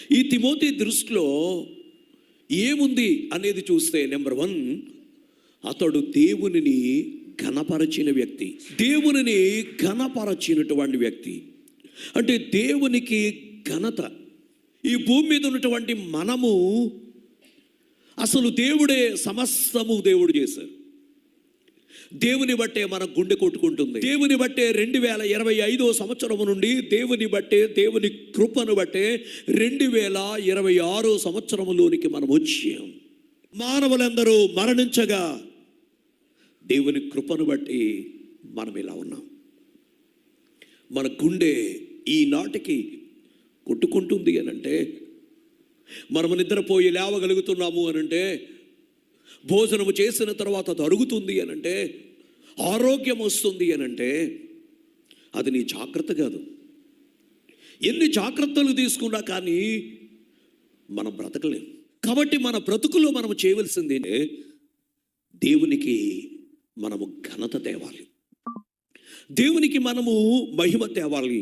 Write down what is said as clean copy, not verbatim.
ఈ తిమోతి దృష్టిలో ఏముంది అనేది చూస్తే నెంబర్ 1, అతడు దేవునిని ఘనపరచిన వ్యక్తి. దేవునిని ఘనపరచినటువంటి వ్యక్తి అంటే దేవునికి ఘనత. ఈ భూమి మీద ఉన్నటువంటి మనము అసలు దేవుడే సమస్తము దేవుడు చేశారు. దేవుని బట్టే మన గుండె కొట్టుకుంటుంది. దేవుని బట్టే 2025 సంవత్సరము నుండి దేవుని బట్టే, దేవుని కృపను బట్టే 2026 సంవత్సరములోనికి మనం వచ్చాం. మానవులందరూ మరణించగా దేవుని కృపను బట్టి మనం ఇలా ఉన్నాం. మన గుండె ఈనాటికి కొట్టుకుంటుంది అనంటే, మనము నిద్రపోయి లేవగలుగుతున్నాము అనంటే, భోజనము చేసిన తర్వాత అది అరుగుతుంది అనంటే, ఆరోగ్యం వస్తుంది అనంటే, అది నీ జాగ్రత్త కాదు. ఎన్ని జాగ్రత్తలు తీసుకున్నా కానీ మనం బ్రతకలేము. కాబట్టి మన బ్రతుకులో మనము చేయవలసింది దేవునికి మనము ఘనత తేవాలి, దేవునికి మనము మహిమ తేవాలి.